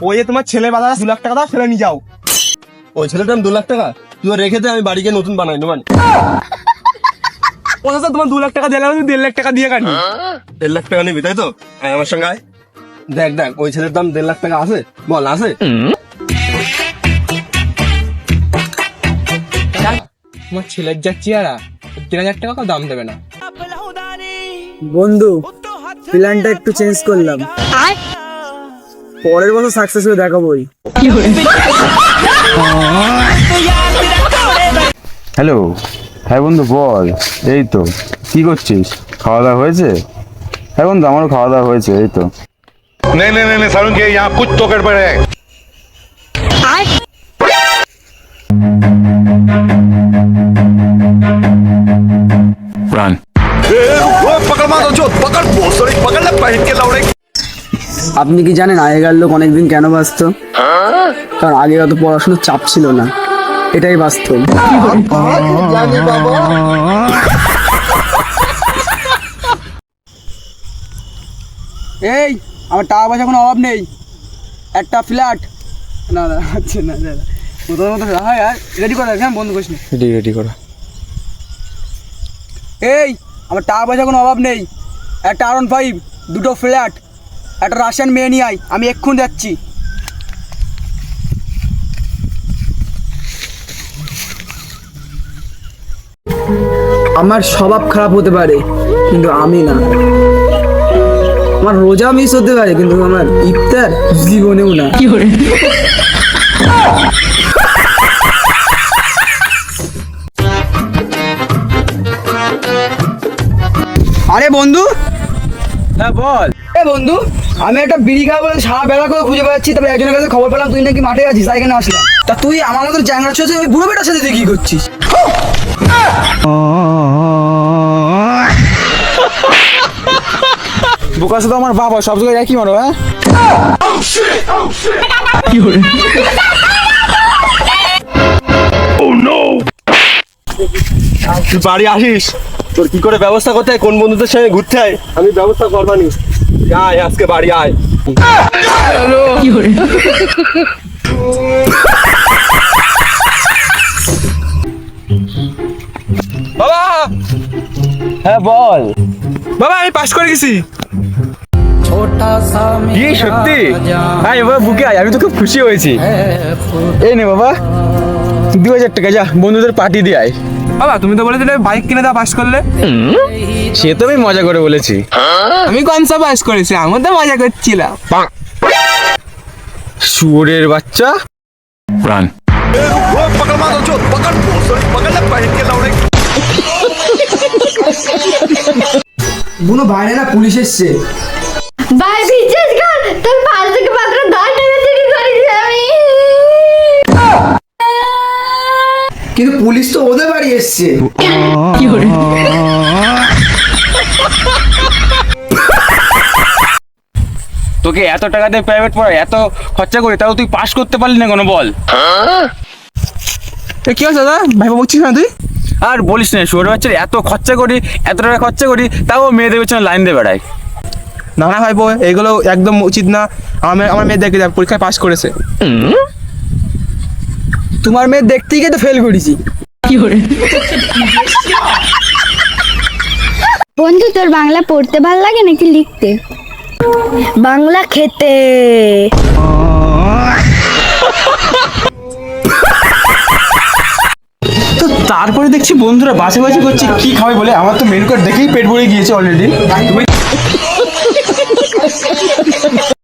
ওই যে তোমার ছেলে বাধা 2 লাখ টাকা দাও, ছেলে নিয়ে যাও। ওই ছেলেটার 2 লাখ টাকা তুই রেখে দে, আমি বাড়িকে নতুন বানাই নেব। ও চাচা তোমার 2 লাখ টাকা দিলাম, আমি 1.5 লাখ টাকা দিয়ে কাটি। 1.5 লাখ টাকা নিবি তাই তো? আয় আমার সঙ্গে আয়। দেখ দেখ ওই ছেলের দাম 1.5 লাখ টাকা আছে, বল আছে? তোমার ছেলের যা চেহারা, 3,000 টাকা দাম দেবে না। বন্ধু, প্ল্যানটা একটু চেঞ্জ করলাম, পরের বছর সাকসেস হয়ে দেখাবোই। হ্যালো, হ্যাঁ বন্ধু বল। এই তো, কি করছিস? খাওয়া দাওয়া হয়েছে? হ্যাঁ বন্ধু, আমারও খাওয়া দাওয়া হয়েছে। এই তো। नहीं नहीं नहीं सारुण के यहाँ कुछ तो गड़बड़ है। প্রাণ पकड़ मारो जो पकड़ भोसड़ी पकड़ ले पहन के लौड़े। আপনি কি জানেন আগেকার লোক অনেকদিন কেন বাঁচত? কারণ আগে অত পড়াশোনার চাপ ছিল না, এটাই বাস্তব। এই আমার টাকা পয়সা কোনো অভাব নেই, একটা ফ্ল্যাট না না আচ্ছা না দাদা কোথাও মতো হয় আর রেডি করা হ্যাঁ বন্ধু করিস না, রেডি করো। এই আমার টাকা পয়সা কোনো অভাব নেই, একটা R15, 2টো ফ্ল্যাট, একটা রাশিয়ান মেয়ে নিয়ে আয়, আমি এক্ষুনি যাচ্ছি। আমার স্বভাব খারাপ হতে পারে কিন্তু আমি না, আমার রোজা মিস হতে পারে কিন্তু আমার ইফতার জীবনেও না। আরে বন্ধু, হ্যাঁ বল। এ বন্ধু, আমি একটা বিড়ি খাওয়া বলে সারা বেলা করে খুঁজে পাচ্ছি, তারপরে একজনের কাছে খবর পেলাম তুই নাকি মাঠে আছিস, তাই এখানে আসলাম। তা তুই আমার মতো চ্যাংড়া ছোট ওই বুড়ো বেটার সাথে তুই কি করছিস? বোকার সাথে আমার বাবা সব জায়গায় একই মারো। হ্যাঁ তুই বাড়ি আসিস, তোর কি করে ব্যবস্থা করতে হয়, কোন বন্ধুদের সঙ্গে ঘুরতে হয় আমি ব্যবস্থা করবানি। আয় আজকে বাড়ি আয়। বাবা, হ্যাঁ বল। বাবা আমি পাস করে গেছি। কি সত্যি? হ্যাঁ এবার বুকে আয়, আমি তো খুব খুশি হয়েছি। এই নে বাবা 2,000 টাকা, যা বন্ধুদের পার্টি দিয়ে আয়। বাবা তুমি তো বলেছিলে বাইক কিনে দাও পাস করলে। সে তো আমি মজা করে বলেছি। আমি কোনসা পাস করেছি, আমি তো মজা করছিলাম। শুয়োরের বাচ্চা। প্রাণ पकड़ मारो जो पकड़ भोसड़ी पकड़ ले पहन के लौड़े। বুনো বাইরে না পুলিশ এসছে। ভাই বিশ্বাস কর, তোর পাশ থেকে মাত্র 10 টাকা চুরি করেছি আমি। কিন্তু পুলিশ তো ওদের বাড়ি এসছে। তোকে এত টাকা দিয়ে প্রাইভেট পড়ায়, এত খরচা করে, তাও তুই পাস করতে পারলি না কোনো, বল? কি হচ্ছে দাদা, ভাই বলছিস না তুই? আর বলিস না, শুয়োরের বাচ্চার এত খরচা করি, এত টাকা খরচা করি, তাও মেয়েদের পেছনে লাইন দিয়ে বেড়ায়। না না ভাইপো, এগুলো একদম উচিত না। আমার মেয়ে দেখে দেখ পরীক্ষায় পাস করেছে। তোমার মেয়ে দেখতে গিয়ে তো ফেল করেছি। বন্ধু তোর বাংলা পড়তে ভালো লাগে নাকি লিখতে? বাংলা খেতে। তো তারপরে দেখছি বন্ধুরা বাছাবাছি করছে কি খাবে বলে। আমার তো মেনু কার্ড দেখেই পেট ভরে গিয়েছে অলরেডি।